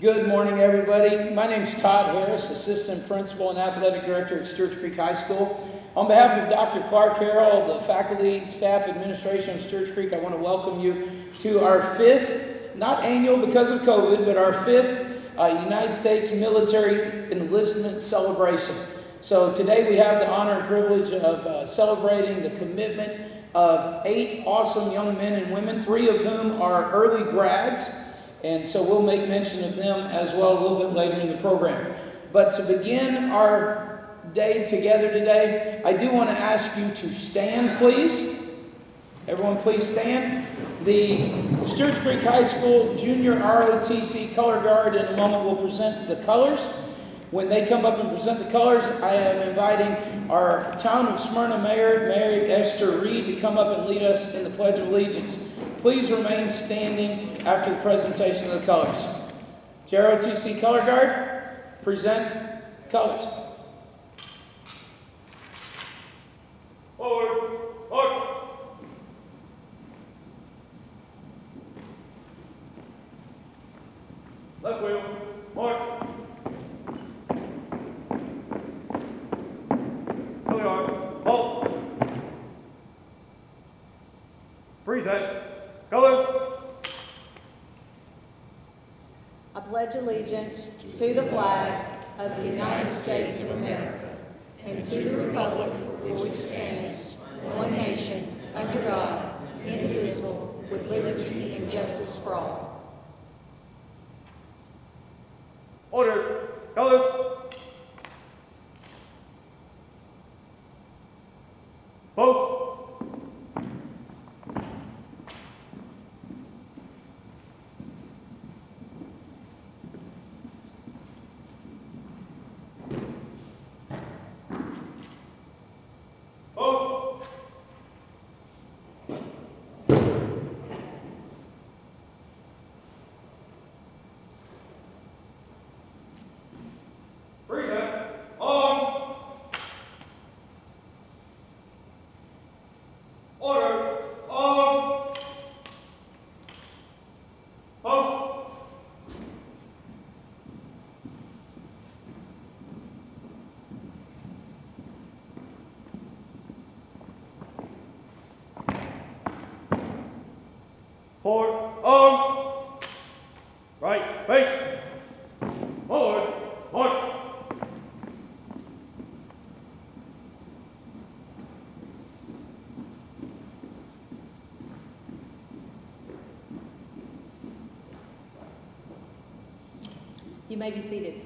Good morning, everybody. My name is Todd Harris, Assistant Principal and Athletic Director at Stewarts Creek High School. On behalf of Dr. Clark Harrell, the faculty, staff, administration of Stewarts Creek, I want to welcome you to our fifth, not annual because of COVID, but our fifth United States Military Enlistment Celebration. So today we have the honor and privilege of celebrating the commitment of 8 awesome young men and women, 3 of whom are early grads. And so we'll make mention of them as well a little bit later in the program. But to begin our day together today, I do want to ask you to stand, please. Everyone please stand. The Stewarts Creek High School Junior ROTC Color Guard in a moment will present the colors. When they come up and present the colors, I am inviting our Town of Smyrna Mayor, Mary Esther Reed, to come up and lead us in the Pledge of Allegiance. Please remain standing after the presentation of the colors. JROTC Color Guard, present colors. Forward, march. Left wheel, march. Color guard, halt. Present. Colors. I pledge allegiance to the flag of the United States of America and to the republic for which it stands, one nation, under God, indivisible, with liberty and justice for all. Order. Colors. Both. Forward, arms, right, face, forward, march. You may be seated.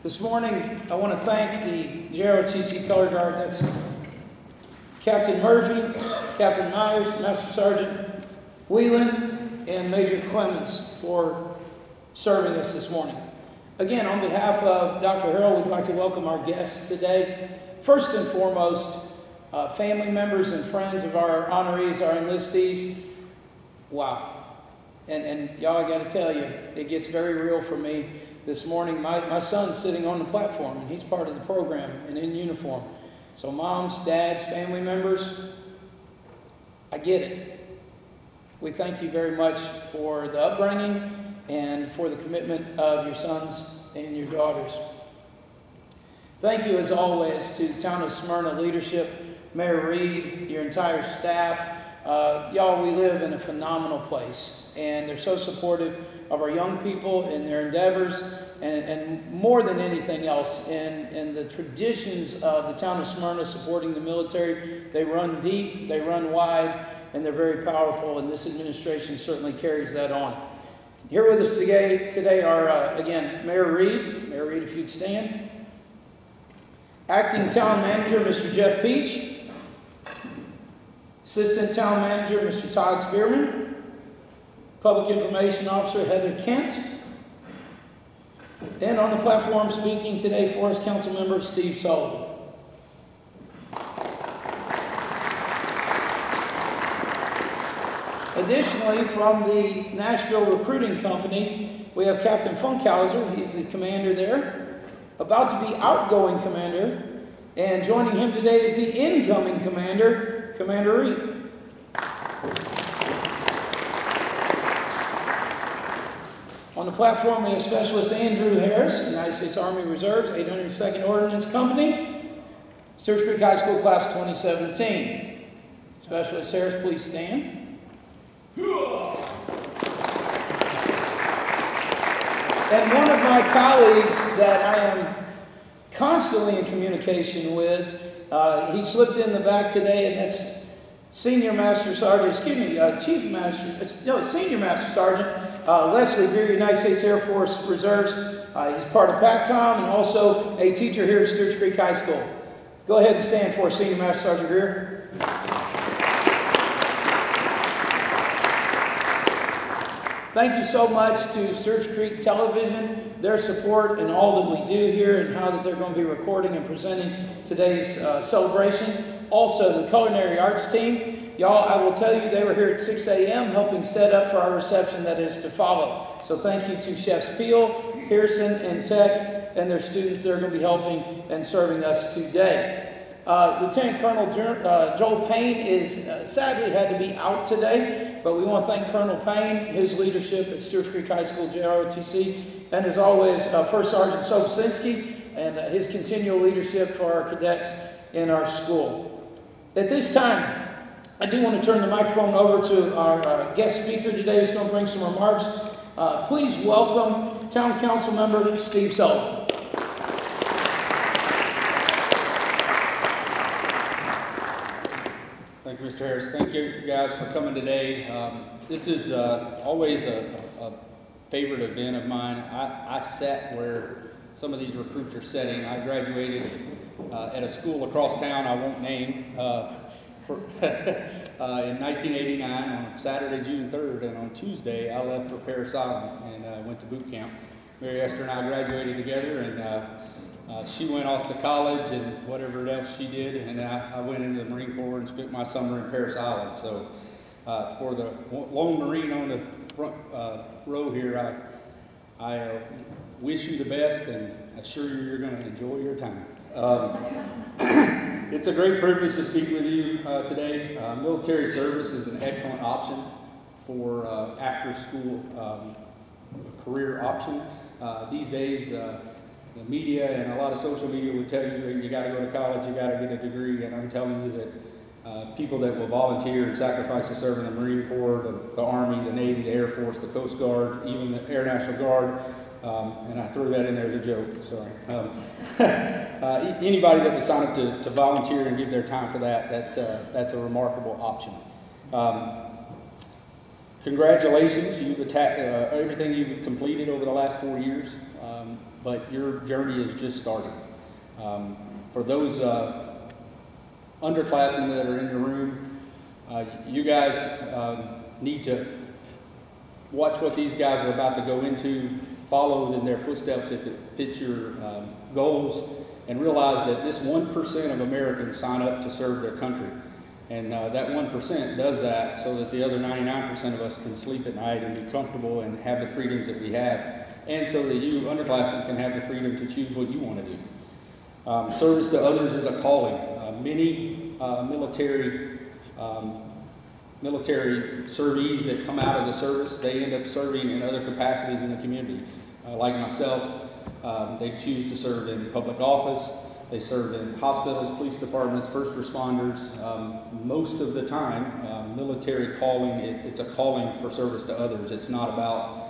This morning, I want to thank the JROTC Color Guard. That's Captain Murphy, Captain Myers, Master Sergeant Whelan, and Major Clemens for serving us this morning. Again, on behalf of Dr. Harrell, we'd like to welcome our guests today. First and foremost, family members and friends of our honorees, our enlistees. Wow. And y'all, I got to tell you, it gets very real for me. This morning, my son's sitting on the platform, and he's part of the program and in uniform. So moms, dads, family members, I get it. We thank you very much for the upbringing and for the commitment of your sons and your daughters. Thank you, as always, to the Town of Smyrna leadership, Mayor Reed, your entire staff. Y'all, we live in a phenomenal place, and they're so supportive of our young people in their endeavors, and more than anything else, in the traditions of the Town of Smyrna supporting the military. They run deep, they run wide, and they're very powerful, and this administration certainly carries that on. Here with us today are, again, Mayor Reed. Mayor Reed, if you'd stand. Acting Town Manager, Mr. Jeff Peach. Assistant Town Manager, Mr. Todd Spearman. Public Information Officer, Heather Kent. And on the platform speaking today for us, Council Member Steve Sullivan. Additionally, from the Nashville Recruiting Company, we have Captain Funkhauser. He's the commander there. About to be outgoing commander And joining him today is the incoming commander, Commander Reed. On the platform, we have Specialist Andrew Harris, United States Army Reserves, 802nd Ordnance Company, Stewarts Creek High School Class 2017. Specialist Harris, please stand. And one of my colleagues that I am constantly in communication with, he slipped in the back today, and that's Senior Master Sergeant, Senior Master Sergeant Leslie Greer, United States Air Force Reserves. He's part of PACCOM and also a teacher here at Stewarts Creek High School. Go ahead and stand for Senior Master Sergeant Greer. Thank you so much to Stewarts Creek Television, their support and all that we do here and how that they're going to be recording and presenting today's celebration. Also, the Culinary Arts team. Y'all, I will tell you, they were here at 6 a.m. helping set up for our reception that is to follow. So thank you to Chefs Peel, Pearson, and Tech and their students that are going to be helping and serving us today. Lieutenant Colonel Joel Payne is sadly had to be out today, but we want to thank Colonel Payne, his leadership at Stewarts Creek High School, JROTC, and as always, First Sergeant Sobczynski and his continual leadership for our cadets in our school. At this time, I do want to turn the microphone over to our guest speaker today who's going to bring some remarks. Please welcome Town Council Member Steve Sullivan. Thank you, Mr. Harris. Thank you guys for coming today. This is always a favorite event of mine. I sat where some of these recruits are sitting. I graduated at a school across town I won't name in 1989 on Saturday, June 3rd, and on Tuesday I left for Parris Island and went to boot camp. Mary Esther and I graduated together, and she went off to college and whatever else she did, and I went into the Marine Corps and spent my summer in Parris Island. So for the lone Marine on the front row here, I wish you the best and assure you you're going to enjoy your time. It's a great privilege to speak with you today. Military service is an excellent option for after-school career option. These days, the media and a lot of social media would tell you you got to go to college, you got to get a degree, and I'm telling you that people that will volunteer and sacrifice to serve in the Marine Corps, the Army, the Navy, the Air Force, the Coast Guard, even the Air National Guard, and I threw that in there as a joke, sorry. Anybody that would sign up to volunteer and give their time for that's a remarkable option. Congratulations, you've attacked everything you've completed over the last 4 years, but your journey is just starting. For those underclassmen that are in the room, you guys need to watch what these guys are about to go into, follow in their footsteps if it fits your goals, and realize that this 1% of Americans sign up to serve their country. And that 1% does that so that the other 99% of us can sleep at night and be comfortable and have the freedoms that we have, and so that you underclassmen can have the freedom to choose what you want to do. Service to others is a calling. Many military servees that come out of the service, they end up serving in other capacities in the community. Like myself, they choose to serve in public office. They serve in hospitals, police departments, first responders. Most of the time, military calling, it's a calling for service to others. It's not about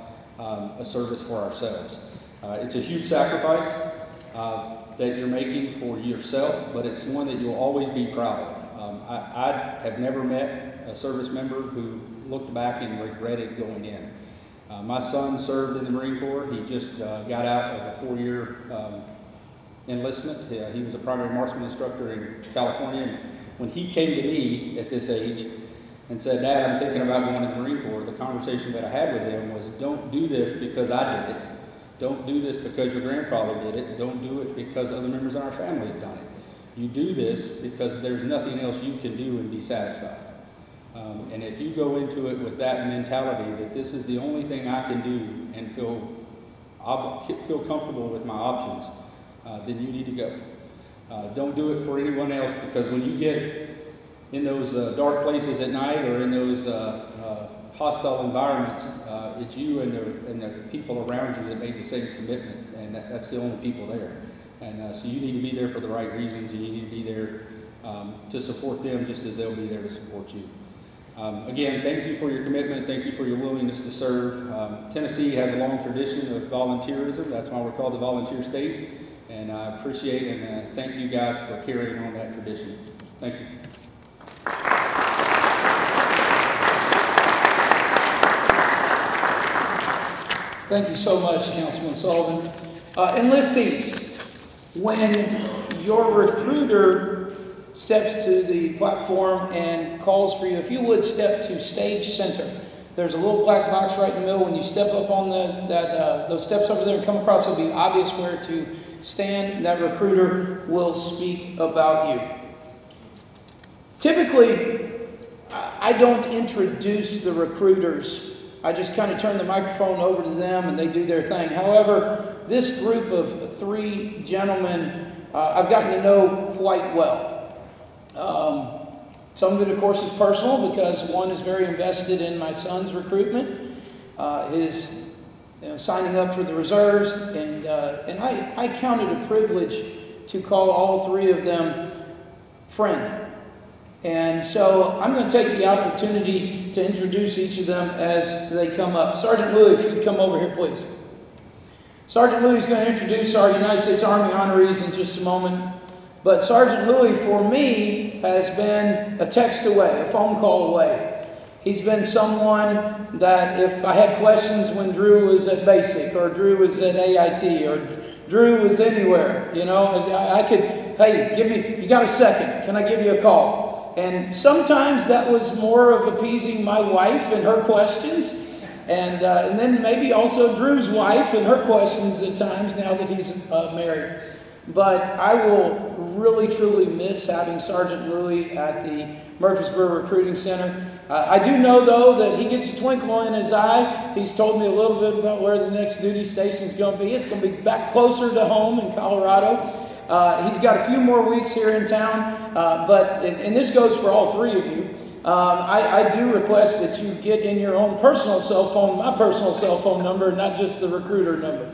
a service for ourselves. It's a huge sacrifice that you're making for yourself, but it's one that you'll always be proud of. I have never met a service member who looked back and regretted going in. My son served in the Marine Corps. He just got out of a 4-year enlistment. He was a primary marksman instructor in California. And when he came to me at this age and said, "Dad, I'm thinking about going to the Marine Corps," the conversation that I had with him was, don't do this because I did it. Don't do this because your grandfather did it. Don't do it because other members in our family have done it. You do this because there's nothing else you can do and be satisfied. And if you go into it with that mentality that this is the only thing I can do and feel comfortable with my options, then you need to go. Don't do it for anyone else, because when you get in those dark places at night or in those hostile environments, it's you and the people around you that made the same commitment, and that's the only people there. And so you need to be there for the right reasons, and you need to be there to support them just as they'll be there to support you. Again, thank you for your commitment. Thank you for your willingness to serve. Tennessee has a long tradition of volunteerism. That's why we're called the Volunteer State. And I appreciate and thank you guys for carrying on that tradition. Thank you. Thank you so much, Councilman Sullivan. Enlistees, when your recruiter steps to the platform and calls for you, if you would step to stage center. There's a little black box right in the middle. When you step up on those steps over there and come across, it'll be obvious where to stand. That recruiter will speak about you. Typically, I don't introduce the recruiters. I just kind of turn the microphone over to them and they do their thing. However, this group of three gentlemen I've gotten to know quite well. Some of it, of course, is personal, because one is very invested in my son's recruitment, his signing up for the reserves, and I count it a privilege to call all three of them friend. And so I'm going to take the opportunity to introduce each of them as they come up. Sergeant Louis, if you'd come over here, please. Sergeant Louis is going to introduce our United States Army honorees in just a moment. But Sergeant Louis, for me, has been a text away, a phone call away. He's been someone that if I had questions when Drew was at basic, or Drew was at AIT, or Drew was anywhere, I could, hey, you got a second, can I give you a call? And sometimes that was more of appeasing my wife and her questions, and then maybe also Drew's wife and her questions at times now that he's married. But I will really, truly miss having Sergeant Louis at the Murfreesboro Recruiting Center. I do know, though, that he gets a twinkle in his eye. He's told me a little bit about where the next duty station is going to be. It's going to be back closer to home in Colorado. He's got a few more weeks here in town, and this goes for all three of you. I do request that you get in your own personal cell phone, my personal cell phone number, not just the recruiter number.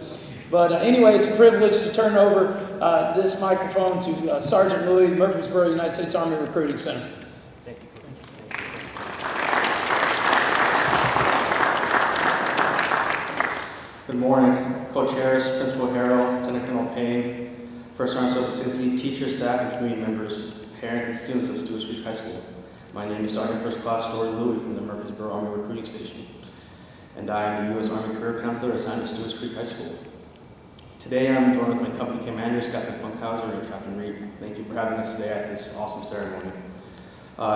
But anyway, it's a privilege to turn over this microphone to Sergeant Louis, Murfreesboro United States Army Recruiting Center. Thank you. Good morning, Coach Harris, Principal Harrell, Lieutenant Colonel Payne, First Sergeant Silver 60, teachers, staff, and community members, parents, and students of Stewarts High School. My name is Sergeant First Class Jordan Louis from the Murfreesboro Army Recruiting Station, and I am a U.S. Army Career Counselor assigned to Stewarts Creek High School. Today I'm joined with my company commanders, Captain Funkhauser and Captain Reed. Thank you for having us today at this awesome ceremony.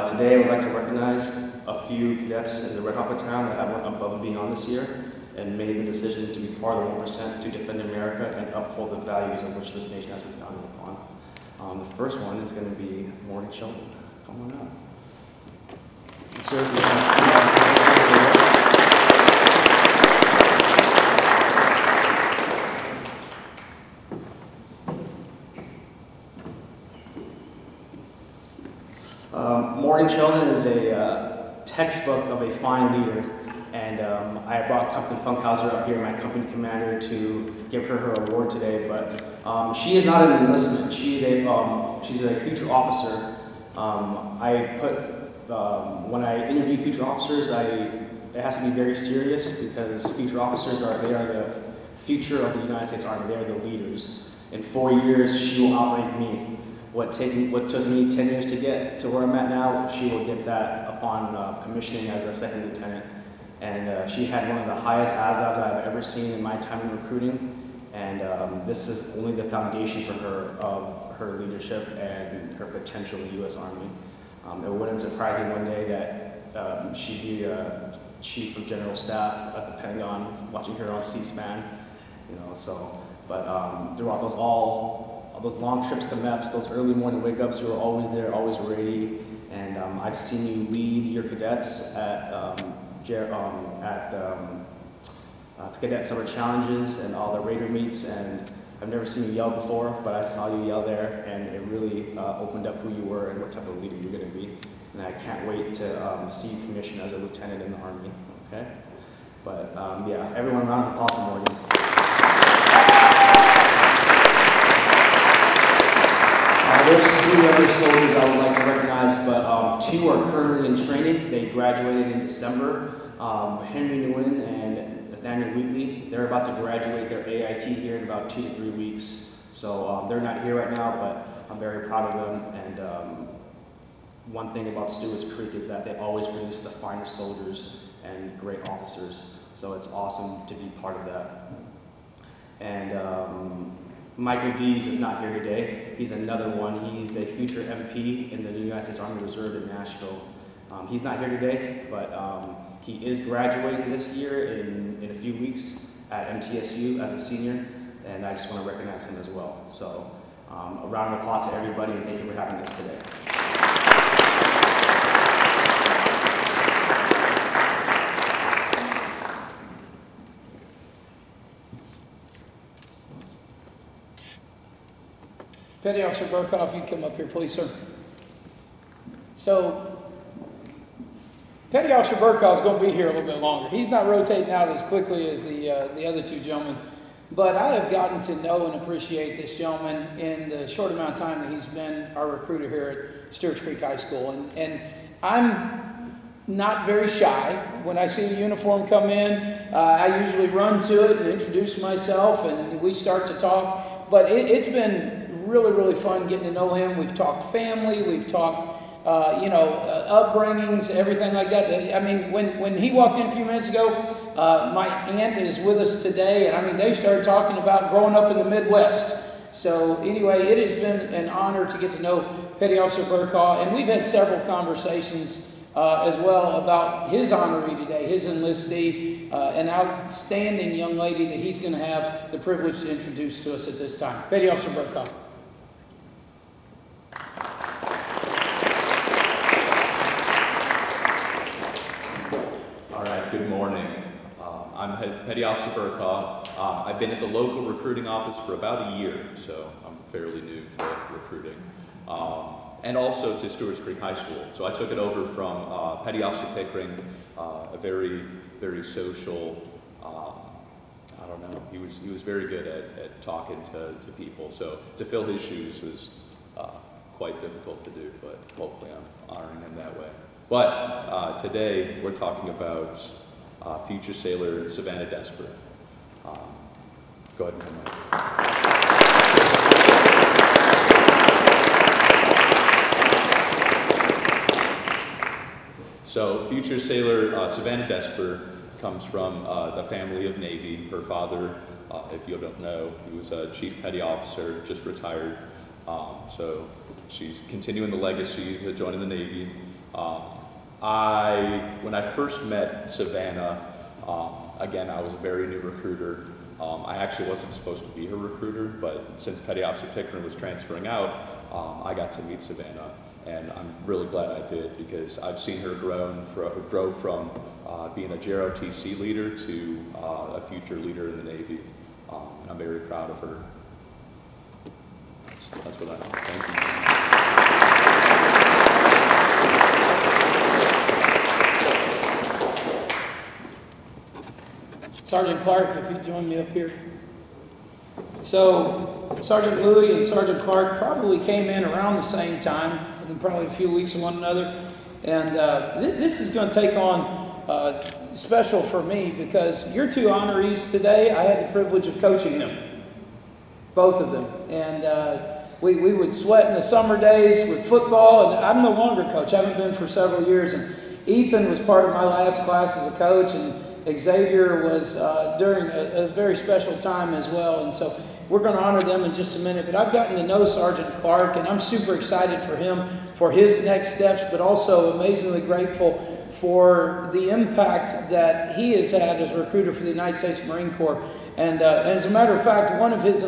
Today I would like to recognize a few cadets in the Red Hot Battalion that have went above and beyond this year and made the decision to be part of the 1% to defend America and uphold the values on which this nation has been founded upon. The first one is going to be Morgan Sheldon. Come on up. Sir, Morgan Sheldon is a textbook of a fine leader, and I brought Captain Funkhauser up here, my company commander, to give her award today. But she is not an enlistment; she's a future officer. When I interview future officers, it has to be very serious, because future officers are the future of the United States Army. They are the leaders. In 4 years, she will outrank me. What took me 10 years to get to where I'm at now, she will get that upon commissioning as a second lieutenant. And she had one of the highest ADLABs I've ever seen in my time in recruiting. And this is only the foundation for her of her leadership and her potential in the U.S. Army. It wouldn't surprise me one day that she'd be a chief of general staff at the Pentagon, watching her on C-SPAN. But throughout those long trips to MEPS, those early morning wake-ups, you were always there, always ready. And I've seen you lead your cadets at the Cadet Summer Challenges and all the Raider meets, and I've never seen you yell before, but I saw you yell there, and it really opened up who you were and what type of leader you're going to be. And I can't wait to see you commissioned as a lieutenant in the Army, okay? But yeah, everyone, round of applause for Morgan. There's 3 other soldiers I would like to recognize, but 2 are currently in training. They graduated in December. Henry Nguyen and Nathaniel Wheatley, they're about to graduate their AIT here in about 2 to 3 weeks. So they're not here right now, but I'm very proud of them. And one thing about Stewarts Creek is that they always produce the finest soldiers and great officers. So it's awesome to be part of that. And Michael Dees is not here today. He's another one. He's a future MP in the United States Army Reserve in Nashville. He's not here today, but he is graduating this year in a few weeks at MTSU as a senior, and I just want to recognize him as well. So a round of applause to everybody, and thank you for having us today. Petty Officer Burkhoff, you come up here, please, sir. So, Petty Officer Burkhoff is going to be here a little bit longer. He's not rotating out as quickly as the other 2 gentlemen, but I have gotten to know and appreciate this gentleman in the short amount of time that he's been our recruiter here at Stewarts Creek High School. And I'm not very shy. When I see a uniform come in, I usually run to it and introduce myself, and we start to talk. But it's been really, really fun getting to know him. We've talked family, we've talked, upbringings, everything like that. I mean, when he walked in a few minutes ago, my aunt is with us today, and I mean, they started talking about growing up in the Midwest. So anyway, it has been an honor to get to know Petty Officer Burkhoff, and we've had several conversations as well about his honoree today, his enlistee, an outstanding young lady that he's going to have the privilege to introduce to us at this time. Petty Officer Burkhoff. Good morning. I'm Petty Officer Burkhoff. I've been at the local recruiting office for about a year, so I'm fairly new to recruiting. And also to Stewarts Creek High School. So I took it over from Petty Officer Pickering, a very, very social, I don't know, he was very good at talking to people. So to fill his shoes was quite difficult to do, but hopefully I'm honoring him that way. But today we're talking about future sailor Savannah Desper. Go ahead and come back. So future sailor Savannah Desper comes from the family of Navy. Her father, if you don't know, he was a chief petty officer, just retired. So she's continuing the legacy of joining the Navy. When I first met Savannah, again, I was a very new recruiter. I actually wasn't supposed to be her recruiter, but since Petty Officer Pickering was transferring out, I got to meet Savannah, and I'm really glad I did because I've seen her grow from being a JROTC leader to a future leader in the Navy, and I'm very proud of her. That's what I know. Thank you. Sergeant Clark, if you'd join me up here. So Sergeant Louis and Sergeant Clark probably came in around the same time, within probably a few weeks of one another. And this is going to take on special for me because your 2 honorees today, I had the privilege of coaching them, both of them. And we would sweat in the summer days with football, and I'm no longer a coach. I haven't been for several years. And Ethan was part of my last class as a coach, and Xavier was during a very special time as well, and so we're going to honor them in just a minute. But I've gotten to know Sergeant Clark, and I'm super excited for him, for his next steps, but also amazingly grateful for the impact that he has had as a recruiter for the United States Marine Corps. And as a matter of fact, one of his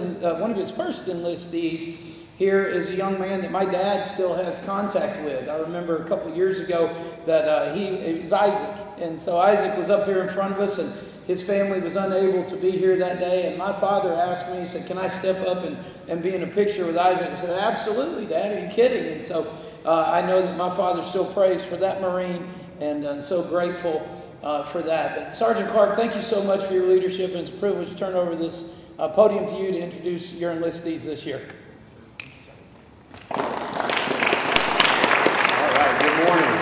first enlistees here is a young man that my dad still has contact with. I remember a couple of years ago that he was Isaac. And so Isaac was up here in front of us, and his family was unable to be here that day, and my father asked me, he said, can I step up and be in a picture with Isaac? I said, absolutely, Dad, are you kidding? And so I know that my father still prays for that Marine, and so grateful for that. But Sergeant Clark, thank you so much for your leadership, and it's a privilege to turn over this podium to you to introduce your enlistees this year. All right, good morning.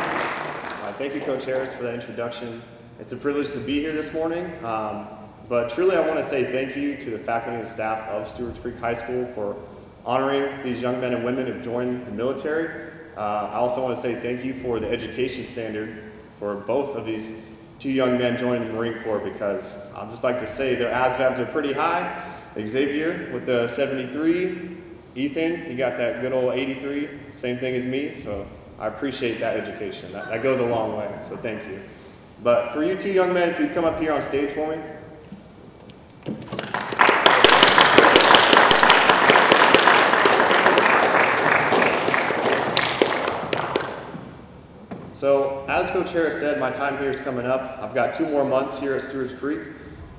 Thank you, Coach Harris, for that introduction. It's a privilege to be here this morning, but truly I want to say thank you to the faculty and staff of Stewarts Creek High School for honoring these young men and women who've joined the military. I also want to say thank you for the education standard for both of these two young men joining the Marine Corps, because I'd just like to say their ASVABs are pretty high. Xavier with the 73, Ethan, you got that good old 83, same thing as me, so I appreciate that education. That goes a long way, so thank you. But for you two young men, if you come up here on stage for me. So, as Coach Harris said, my time here is coming up. I've got 2 more months here at Stewarts Creek.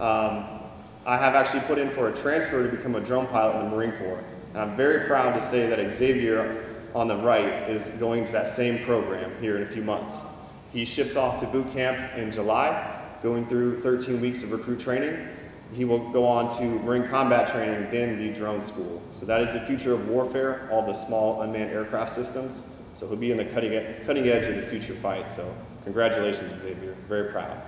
I have actually put in for a transfer to become a drone pilot in the Marine Corps. And I'm very proud to say that Xavier on the right is going to that same program here in a few months. He ships off to boot camp in July, going through 13 weeks of recruit training. He will go on to Marine combat training, then the drone school. So that is the future of warfare, all the small unmanned aircraft systems. So he'll be in the cutting edge of the future fight. So congratulations, Xavier. Very proud.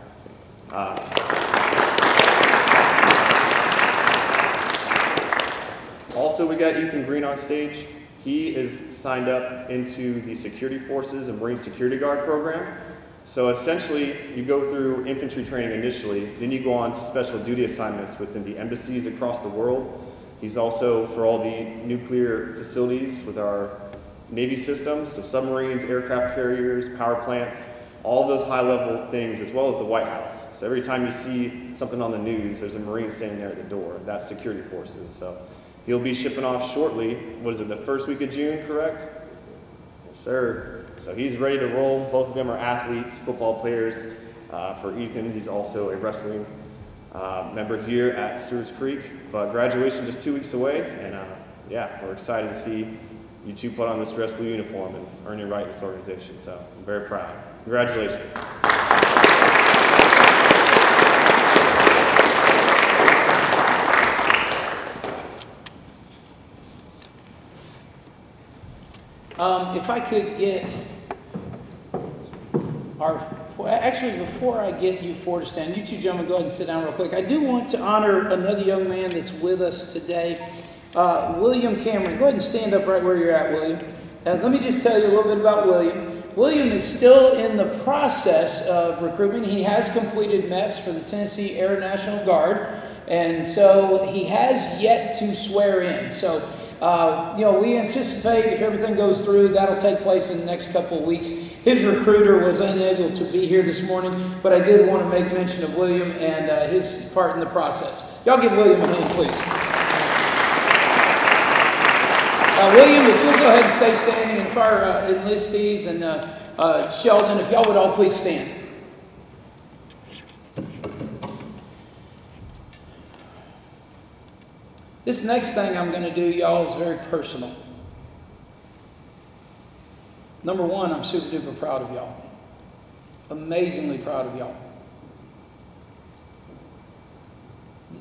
Also, we got Ethan Green on stage. He is signed up into the Security Forces and Marine Security Guard program. So essentially, you go through infantry training initially, then you go on to special duty assignments within the embassies across the world. He's also for all the nuclear facilities with our Navy systems, so submarines, aircraft carriers, power plants, all those high-level things, as well as the White House. So every time you see something on the news, there's a Marine standing there at the door. That's Security Forces. So he'll be shipping off shortly. What is it, the first week of June, correct? Yes, sir. So he's ready to roll. Both of them are athletes, football players. For Ethan, he's also a wrestling member here at Stewarts Creek. But graduation just 2 weeks away, and yeah, we're excited to see you two put on this dress blue uniform and earn your right in this organization. So I'm very proud. Congratulations. If I could get actually before I get you four to stand, you two gentlemen go ahead and sit down real quick. I do want to honor another young man that's with us today, William Cameron. Go ahead and stand up right where you're at, William. Let me just tell you a little bit about William. William is still in the process of recruitment. He has completed MEPS for the Tennessee Air National Guard, and so he has yet to swear in. So we anticipate if everything goes through, that'll take place in the next couple of weeks. His recruiter was unable to be here this morning, but I did want to make mention of William and his part in the process. Y'all give William a hand, please. William, if you'll go ahead and stay standing, and for our enlistees and Sheldon, if y'all would all please stand. This next thing I'm going to do, y'all, is very personal. Number one, I'm super duper proud of y'all. Amazingly proud of y'all.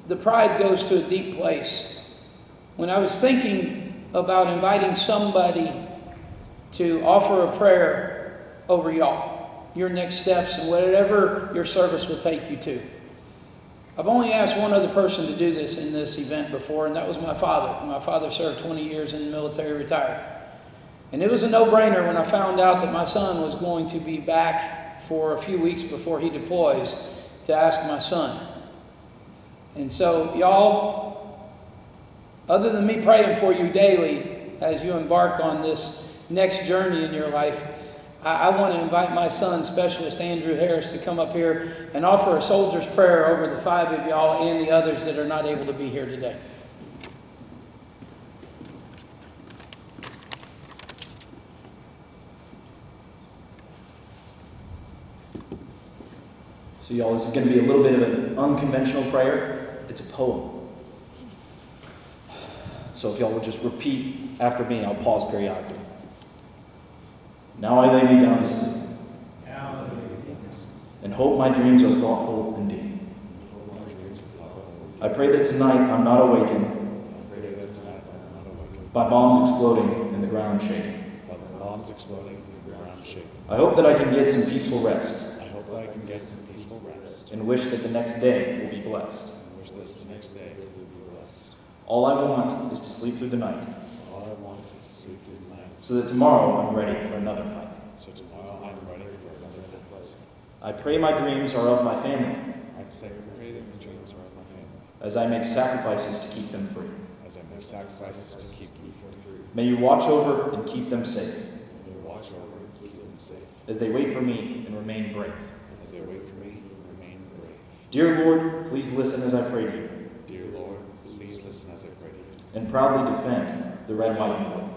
The pride goes to a deep place. When I was thinking about inviting somebody to offer a prayer over y'all, your next steps and whatever your service will take you to, I've only asked one other person to do this in this event before, and that was my father. My father served 20 years in the military, retired. And it was a no-brainer when I found out that my son was going to be back for a few weeks before he deploys to ask my son. And so, y'all, other than me praying for you daily as you embark on this next journey in your life, I want to invite my son, Specialist Andrew Harris, to come up here and offer a soldier's prayer over the 5 of y'all and the others that are not able to be here today. So y'all, this is going to be a little bit of an unconventional prayer. It's a poem. So if y'all would just repeat after me, I'll pause periodically. Now I lay me down to sleep, and hope my dreams are thoughtful and deep. I pray that tonight I'm not awakened by bombs exploding and the ground shaking. I hope that I can get some peaceful rest, and wish that the next day will be blessed. All I want is to sleep through the night, so that tomorrow I'm ready for another fight. I pray my dreams are of my family, as I make sacrifices to keep them free. May you watch over and keep them safe, as they wait for me and remain brave. Dear Lord, please listen as I pray to you, and proudly defend the red, white, and blue.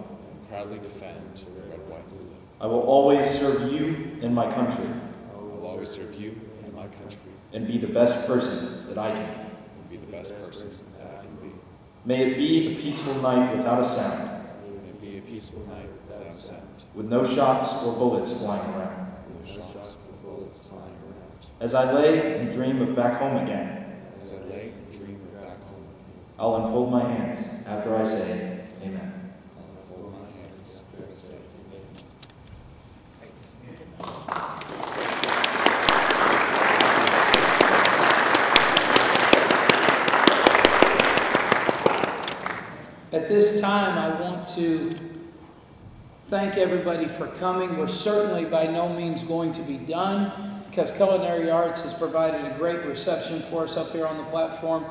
I will always serve you and my country, and be the best person that I can be. May it be a peaceful night without a sound, with no shots or bullets flying around. As I lay and dream of back home again, I'll unfold my hands after I say amen. At this time, I want to thank everybody for coming. We're certainly by no means going to be done, because Culinary Arts has provided a great reception for us up here on the platform.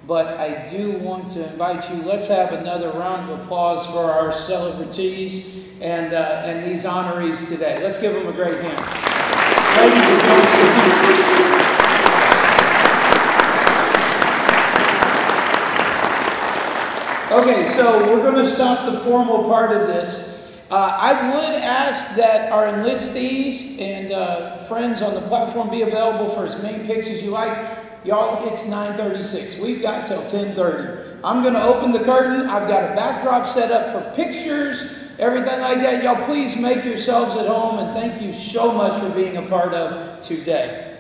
But I do want to invite you, let's have another round of applause for our celebrities and these honorees today. Let's give them a great hand. Ladies and gentlemen. Okay, so we're going to stop the formal part of this. I would ask that our enlistees and friends on the platform be available for as many pics as you like. Y'all, it's 9:36. We've got till 10:30. I'm going to open the curtain. I've got a backdrop set up for pictures, everything like that. Y'all, please make yourselves at home, and thank you so much for being a part of today.